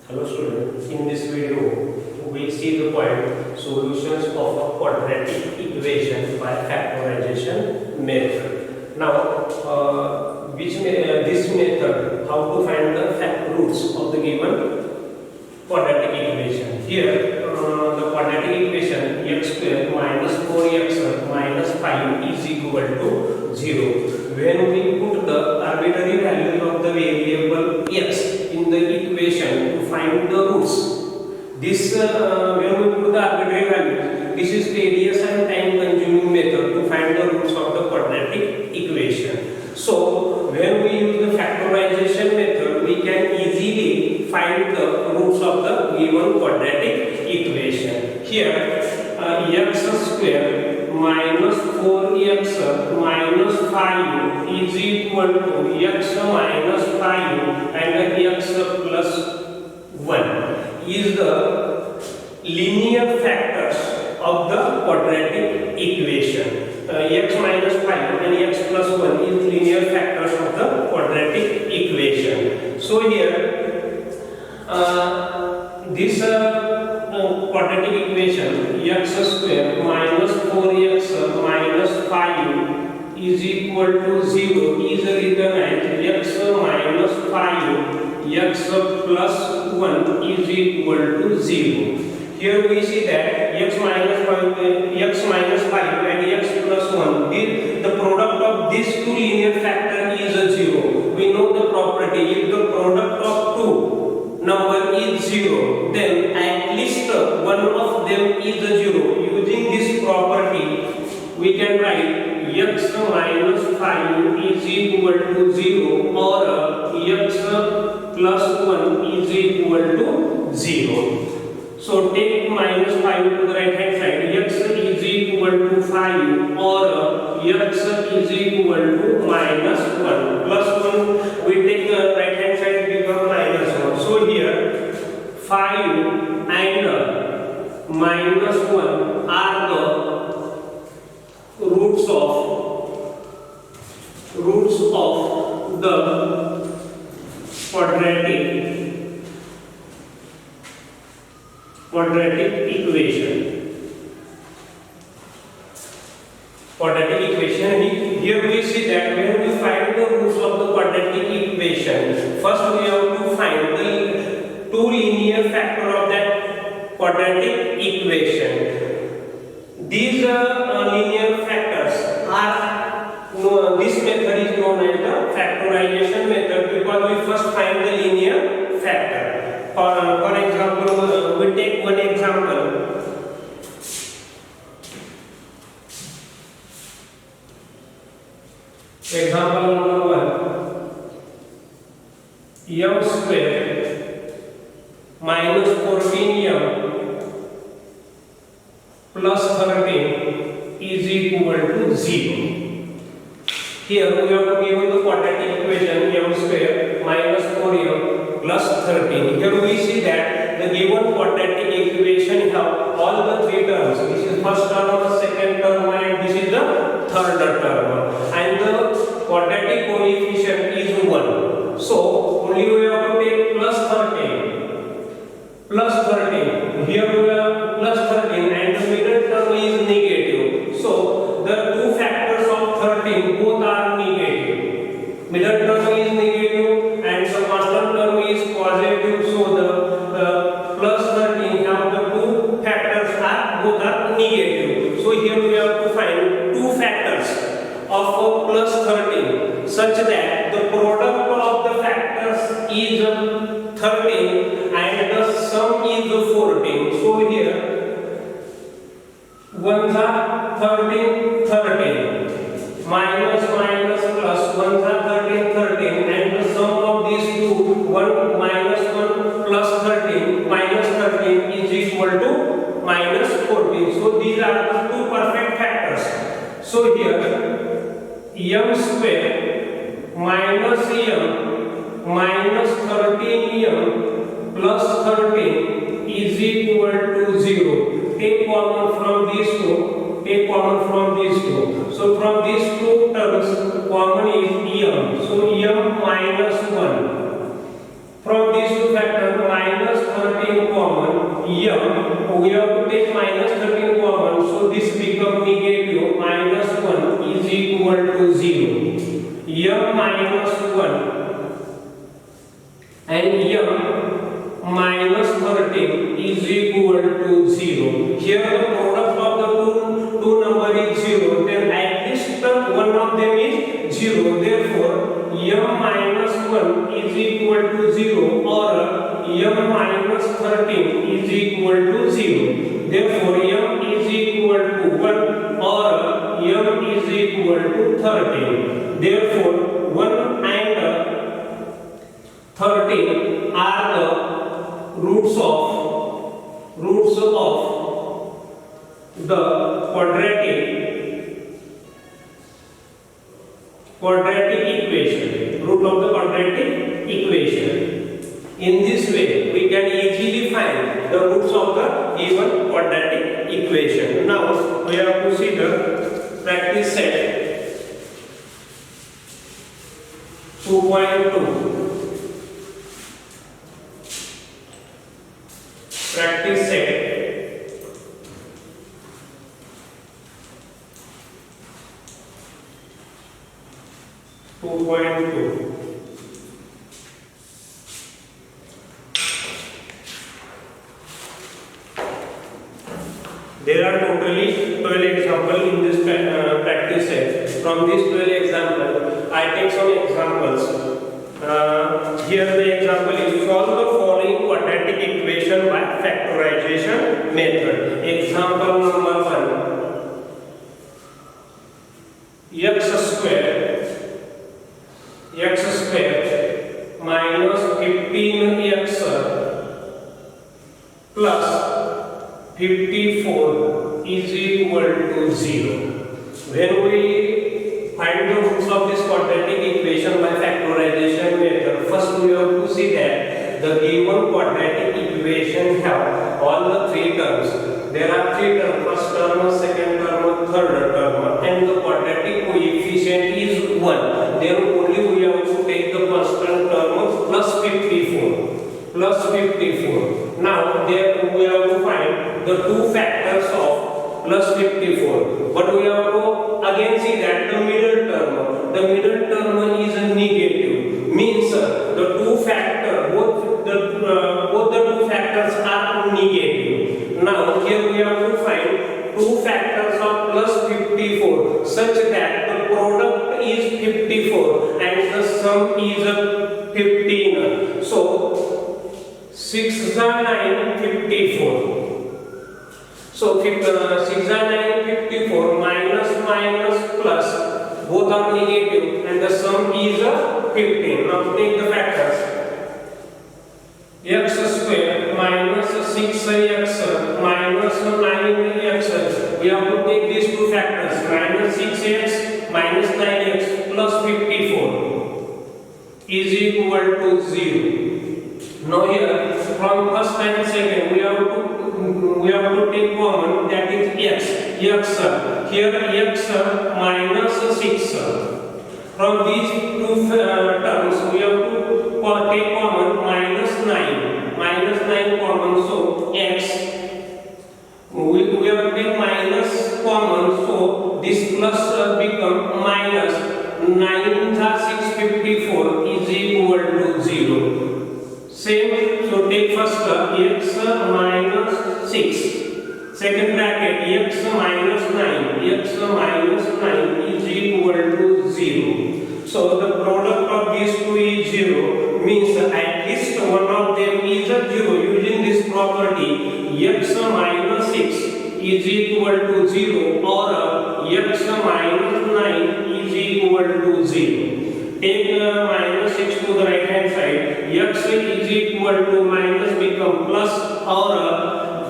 Hello students, in this video we see the point solutions of a quadratic equation by factorization method. Now this method, how to find the roots of the given quadratic equation. Here the quadratic equation x square minus 4x minus 5 is equal to 0. When we put the arbitrary value of the variable x in the equation to find the roots, this when we put the arbitrary value, this is tedious and time consuming method to find the roots of the quadratic equation. So when we use the factorization method, we can easily find the roots of the given quadratic equation. Here x square minus 4x minus 5 is equal to x minus 5 and x plus 1 is the linear factors of the quadratic equation. X minus 5 and x plus 1 is linear factors of the quadratic equation. So here this quadratic equation x square minus 4x minus 5 is equal to 0 is written as x minus 5 x plus 1 is equal to 0. Here we see that x minus 5 and x plus 1, the product of these two linear factor is a 0. We know the property, if the product of two number is 0, then at least one of them is a 0. Using this property, we can write x minus 5 is equal to 0 or x plus 1 is equal to 0. So take minus 5 to the right hand side, x is equal to 5 or x is equal to minus 1. Plus 1, we take the right hand side, become minus 1. So here 5 and minus 1 are the roots of the quadratic equation. Here we see that when we find the roots of the quadratic equation, first we have to find the two linear factor of that quadratic equation. These linear factors are, this method is known as the factorization method because we first find the linear factor. For example, we take one example. Example number 1. M square minus 14m plus 13 is equal to 0. Here we have to give the quadratic equation m square minus 4m plus 13. Here we see that the given quadratic equation have all the three terms. This is first term, second term, and this is the third term. And the quadratic coefficient is 1. So only we have to take plus 13. Plus 13. Here we have plus 13 and the middle term is negative. So the two factors of 13 both are negative. Middle term is negative and the constant term is positive. So the plus 13 have the two factors are both are negative. So here we have to find two factors of plus 13 such that the product of the factors is 13 and the sum is 14. So here ones are 13 13 minus plus ones are 13 13 and the sum of these two 1 minus 1 plus 13 minus 13 is equal to minus 14. So these are the two perfect factors. So here m square minus m minus 13m plus 13 is equal to 0. Take common from these two. Take common from these two. So from these two terms, common is m. So m minus 1. From these two factors, minus we have to take minus 13 common, so this become negative. Minus 1 is equal to 0. M minus 1 and M minus 13 is equal to 0. Here the product of the two number is 0. Then at least one of them is 0. Therefore, M minus 1 is equal to 0 or M minus 13 is equal to 0. Therefore, M is equal to 1 or M is equal to 13. Therefore, 1 and 13 are the roots of the quadratic equation. Root of the quadratic equation. In this way, we can easily find the roots of the given quadratic equation. Now, we have to see the practice set 2.2. Practice set 2.2. There are totally 12 examples in this practice set. From these 12 examples, I take some examples. Here the example is solve the following quadratic equation by factorization method. Example number 1. X square minus 15x plus 54 is equal to 0. When we find the roots of this quadratic equation by factorization method, first we have to see that the given quadratic equation have all the three terms. There are three terms: first term, second term, third term, and the quadratic coefficient is 1. Then only we have to take the constant term plus 54. Now there we have to find the two factors of plus 54. But we have to again see that the middle term is a negative. Means the two factors, both the two factors are negative. Now here we have to find two factors of plus 54 such that the product is 54 and the sum is 15. So 6 are 9, 54. So 6 are 9, 54 minus plus, both are negative and the sum is 15. Now take the factors. X square minus 6x minus 9x. We have to take these two factors, minus 6x minus 9x plus 54 is equal to 0. Now here from first and second we have to take common, that is x. Here x minus 6. From these two terms we have to take common minus 9 common, so x. We have to take minus common, so this plus become minus 9 654 is equal to 0. Same, so take first x minus 6, second bracket x minus 9 is equal to 0. So the product of these two is 0, means at least one of them is 0. Using this property, x minus 6 is equal to 0 or x minus 9 is equal to 0. Take minus 6 to the right hand side, x is equal to minus become plus, or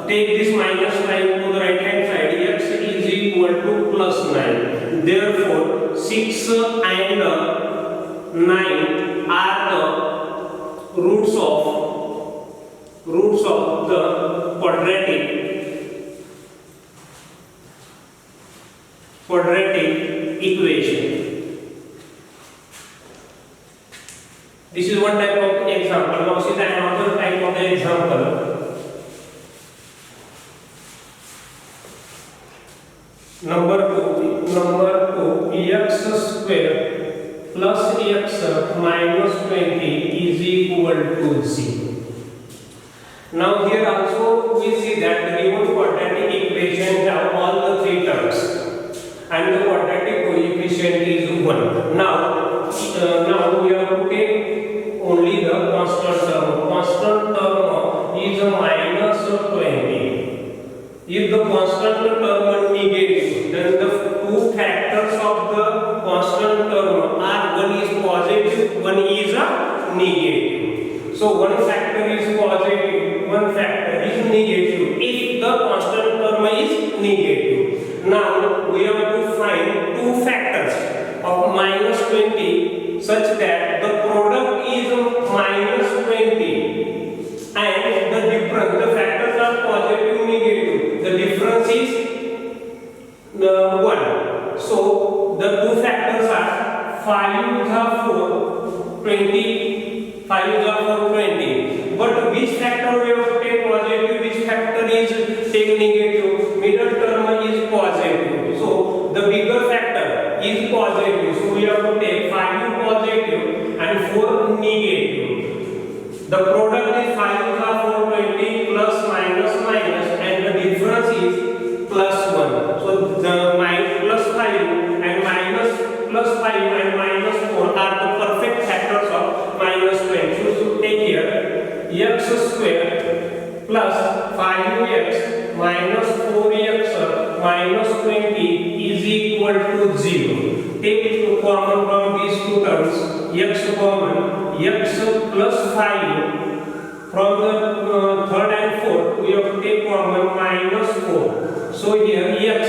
take this minus 9 to the right hand side, x is equal to plus 9. Therefore 6 and 9 are the roots of the quadratic equation. This is one type of example. Now see the another type of the example. number 2 x square plus x minus 20 is equal to 0. Now here also we see that the given quadratic equation have all the three terms and the quadratic coefficient is 1. Now we have to take only the constant term. Constant term is a minus 20. If the constant term is negative, then the two factors of the constant term are one is positive, one is a negative. So one factor is positive, one factor is negative if the constant term is negative. Now we have to find two factors of minus 20 such that the product is minus 20 and the difference, the factors are positive, negative, the difference is 1. So the two factors are 5 is 4, 20, 5 is 4, 20. But which factor we have to take positive, which factor is take negative? Middle term is positive. So the bigger factor is positive. So we have to take 5 positive and 4 negative. The product is 5 is 4, 20 plus minus minus and the difference is plus 1. So the plus 5 and minus plus 5 and minus 4 are the perfect factors of minus 20. So take here x square plus 5x minus 4x minus 20 is equal to 0. Take common from these two terms, x common, x plus 5 from the third and fourth we have to take common minus 4. So here x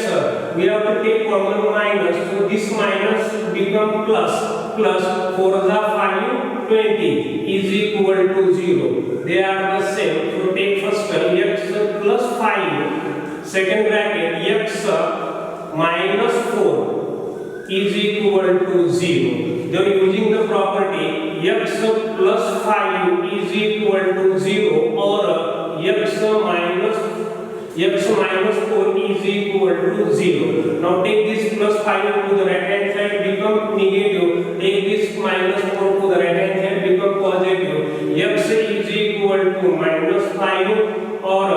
we have to take common minus, so this minus become plus, plus 4 is 5, 20 is equal to 0. They are the same. So take first x plus 5, second bracket x minus 4 is equal to 0. Then using the property x plus 5 is equal to 0 or x minus 4 is equal to 0. Now take this plus 5 to the right hand side become negative. Take this minus 4 to the right hand side become positive. X is equal to minus 5 or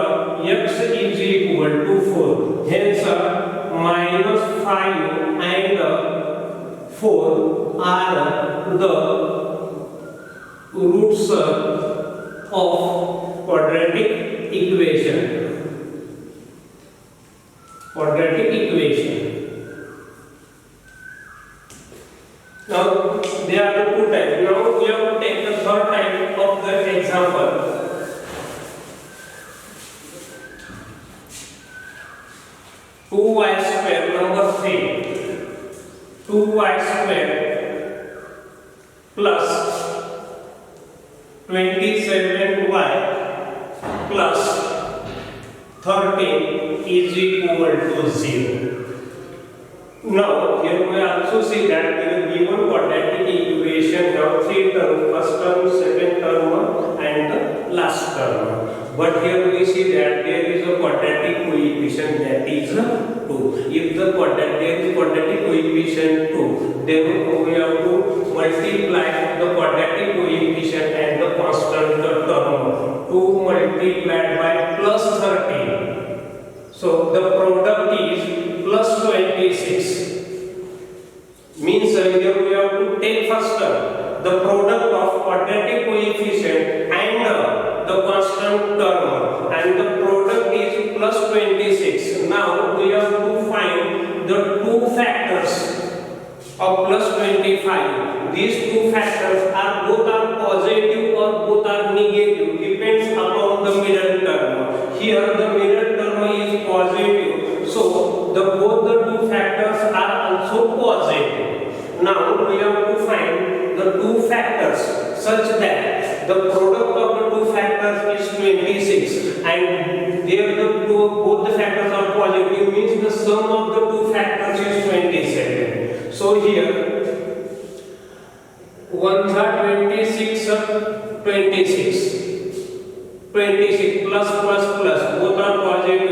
x is equal to 4. Hence minus 5 and 4 are the roots of quadratic equation. Quadratic equation. Now there are the two types. Now we have to take the third type of the example. 2y square, number 3. 2y square plus 27y plus 13 is equal to 0. Now here we also see that in the given quadratic equation have three terms, first term, second term and the last term. But here we see that there is a quadratic coefficient that is 2. If the quadratic coefficient 2, then we have to multiply the quadratic coefficient and the constant term. 2 multiplied by plus 13. So the product is plus 26. Means here we have to take first the product of quadratic coefficient and the constant term, and the product is plus 26. Now we have to find the two factors of plus 25. These two factors are both are positive or both are negative, depends upon the middle term. Here the middle term is positive, so both the two factors are also positive. Now we have to find the two factors such that the product of the two factors is 26 and there both the factors are positive, means the sum of the two factors is 27. So here 1 26 26 plus plus plus both are positive.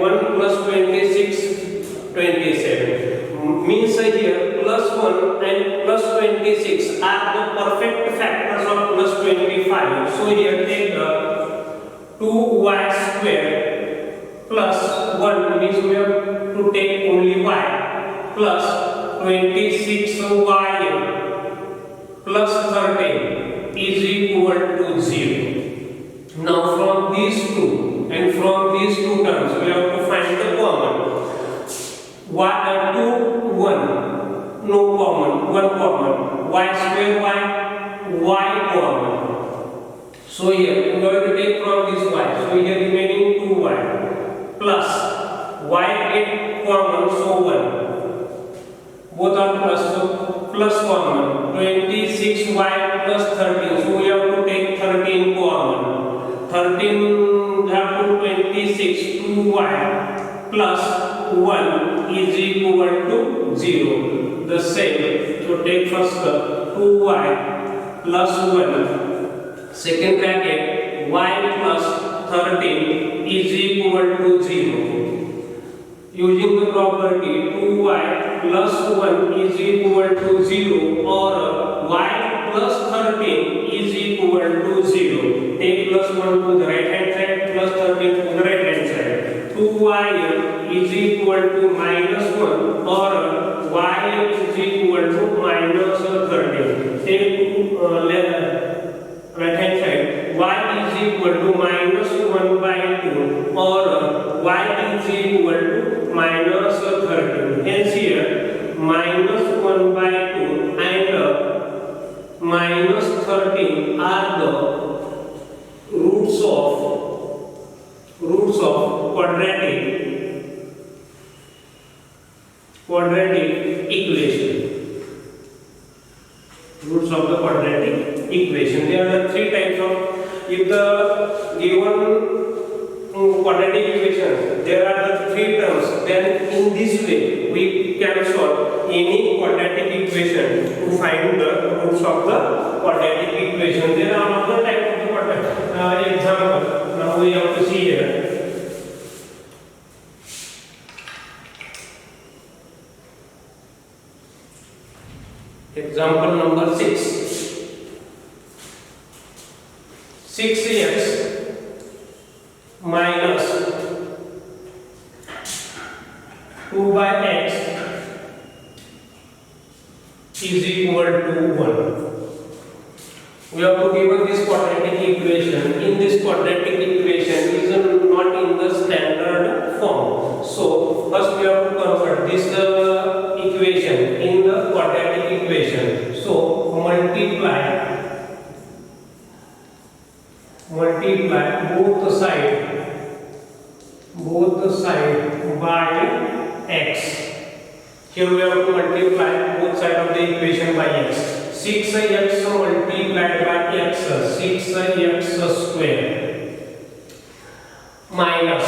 1 plus 26 27. Means here plus 1 and plus 26 are the perfect factors of plus 25. So here take the 2y square plus 1 means we have to take only y plus 26y plus 13 is equal to 0. Now from these two and from these two terms we have to find the common. y 2 1 no common, 1 common, y square y common. So here we are going to take from this y. So here remaining 2y plus y get common, so 1. Both are plus, so plus common. 26y plus 13. So we have to take 13 common. 13 have to 26 2y plus 1 is equal to 0. The same. So take first 2y plus 1. Second bracket y plus 13 is equal to 0. Using the property 2y plus 1 is equal to 0 or y plus 13 is equal to 0. Take plus 1 to the right hand side, plus 13 to the right hand side. 2y is equal to minus 1 or y is equal to minus 13. Take right hand side, y is equal to minus 1 by 2 or y is equal to minus 13. Hence here minus 1 by 2 and minus 13 are the roots of quadratic equation. Roots of the quadratic equation. There are three types of, if the given quadratic equation there are the three terms, then in this way we can solve any quadratic equation to find the roots of the quadratic equation. There are other types of the quadratic example. Now we have to see here. Example number 6. 6x minus 2 by x is equal to 1. We have to given this quadratic equation. In this quadratic equation is not in the standard form. So first we have to convert this equation in the quadratic equation. So multiply both side by x. Here we have to multiply both sides of the equation by x. 6x multiplied by x, 6x square minus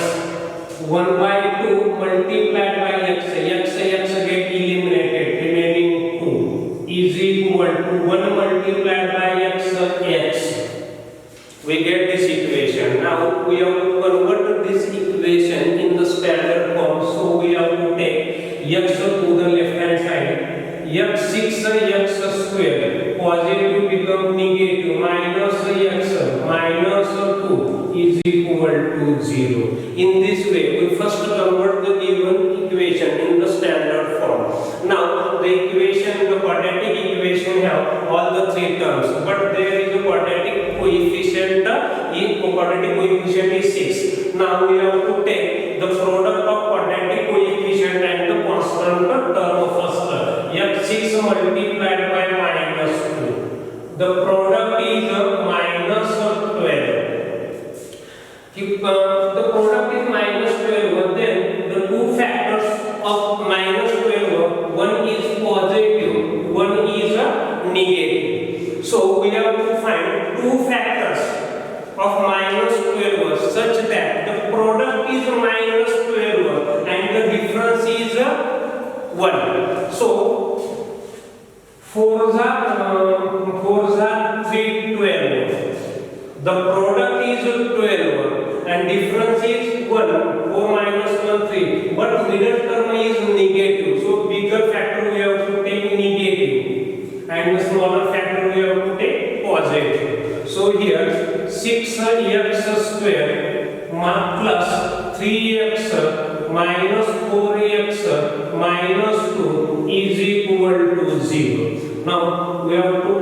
1 by 2 multiplied by x get eliminated, remaining 2 is equal to 1 multiplied by x. We get this equation. Now we have to convert this equation in the standard form. So we have to take x to the left hand side. 6x square positive become negative, minus x minus 2 is equal to 0. In this way we first convert the given equation in the standard form. Now the equation, the quadratic equation have all the three terms, but there is a quadratic coefficient. Quadratic coefficient is 6. Now we have to take the product of quadratic coefficient and the constant term first. 6 multiplied by minus 2. The product is minus 12. If the product is minus 12, then the two factors of minus 12, one is positive, one is negative. So we have to find two factors of minus 12 such that the product is minus 12 and the difference is 1. So 4 are 3 12. The product is 12 and difference is 1. 4 minus 1 3, but middle term is negative, so bigger factor we have to take negative and the smaller factor we have to take positive. So here 6x square plus 3x minus 4x minus 2 is equal to 0. Now we have to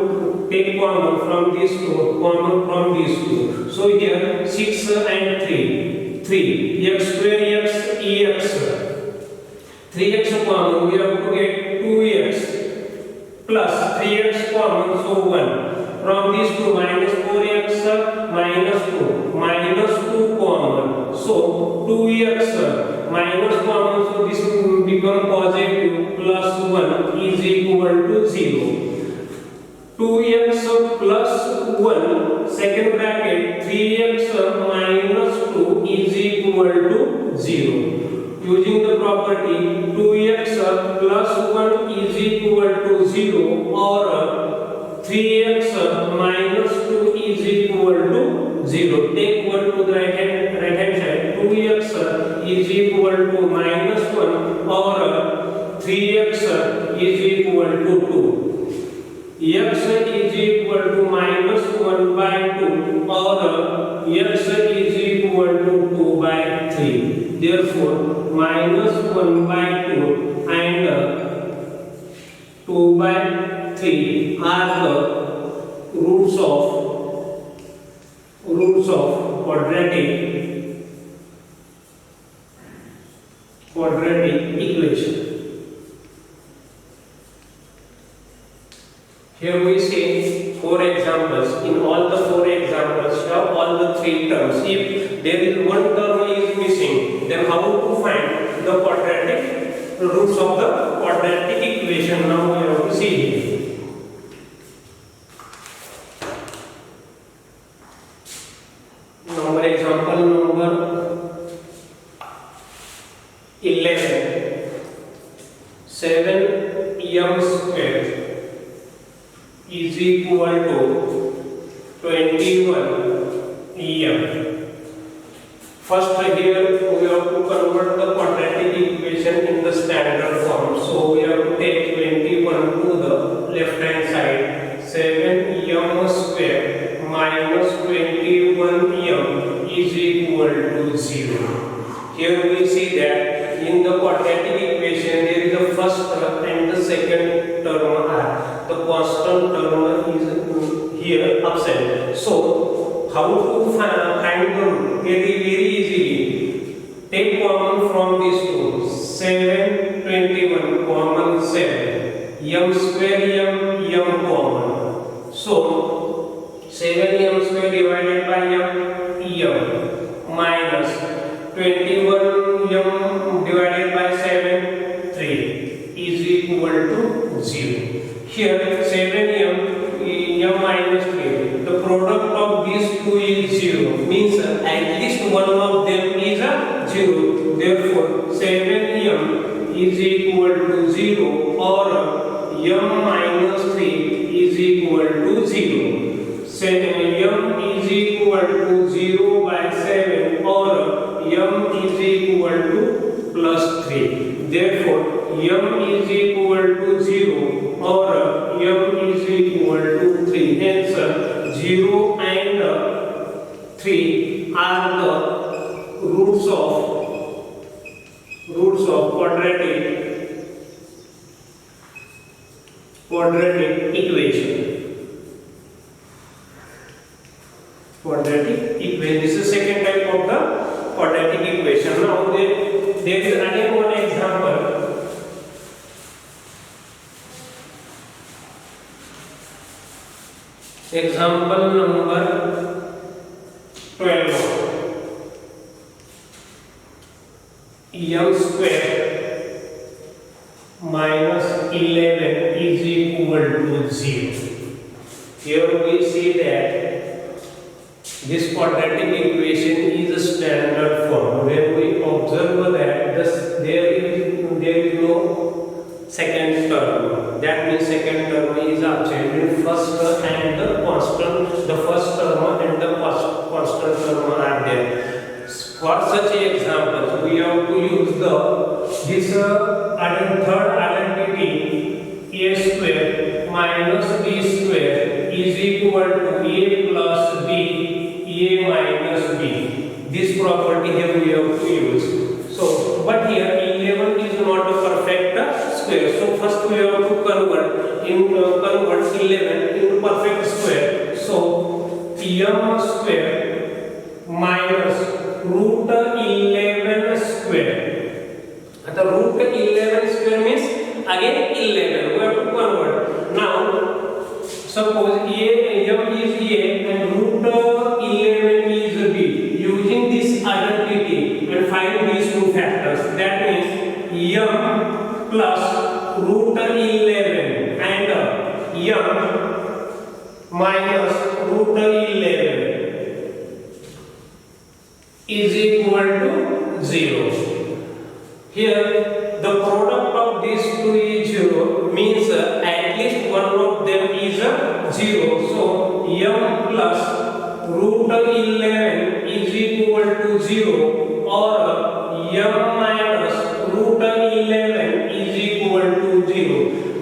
take common from these two. So here 6 and 3 x square x ex 3x common, we have to get 2x plus 3x common, so 1. From these two, minus 4x minus 2 common, so 2x minus common, so this will become positive, plus 1 is equal to 0. 2x plus 1, second bracket, 3x minus 2 is equal to 0. Using the property 2x plus 1 is equal to 0 or 3x minus 2 is equal to 0. Take 1 to the right hand side. 2x is equal to minus 1 or 3x is equal to 2. X is equal to minus 1 by 2 or x is equal to 2 by 3. Therefore, minus 1 by 2 and 2 by 3 are the roots of quadratic equation. Here we see 4 examples. In all the 4 examples, have all the 3 terms. If there is one term is missing, then how to find the quadratic roots of the quadratic equation? Now we have to see here. Number example number 11. 7m square is equal to 21 em. First here we have to convert the quadratic equation in the standard form. So we have to take 21 to the left hand side. 7m square minus 21m is equal to 0. Here we see that in the quadratic equation there is the first term and the second term are. The constant term is here absent. So how to find them? Very easily. Take common from these two. 7, 21 common 7. M square m common. So 7m square divided by m minus 21m divided by 7 3 is equal to 0. Here 7m minus 3. The product of these two is 0. Means at least one of them is a 0. Therefore 7m is equal to 0 or m minus 3 is equal to 0. 7m is equal to 0 by 7 or m is equal to plus 3. Therefore m is equal to 0 or m is equal to 3. Hence 0 and 3 are the roots of quadratic equation. This is second type of the quadratic equation. Now there is again one example. Example number 12. M square minus 11 is equal to 0. Here we see that this quadratic equation is a standard form. When we observe that there is no second term, that means second term is absent in first and the constant. The first term and the constant term are there. For such examples, we b square is equal to a plus b, a minus b. This property here we have to use. So, but here 11 is not a perfect square. So, first we have to convert 11 into perfect square. So, m square minus root 11 square. The root 11 square means again 11. We have to convert. Now, suppose m is a and root 11 is b. Using this identity and find these two factors. That means m plus root 11 and m minus root 11 is equal to 0. Here, the product of these two is 0, means at least one of them is 0. So, m plus root 11 is equal to 0 or m minus root 11 is equal to 0.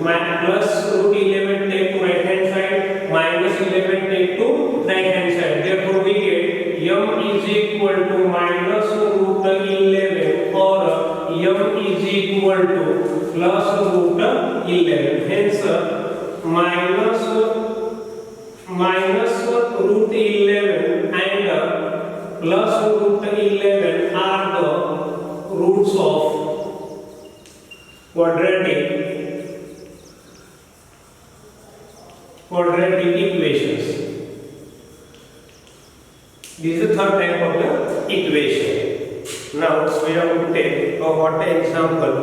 Plus root 11 take to right hand side, minus 11 take to right hand side. Therefore, we get m is equal to minus root 11 or m is equal to plus root 11. Hence, minus root 11 and plus root 11 are the roots of quadratic equations. This is the third type of the equation. Now we have to take a hot example.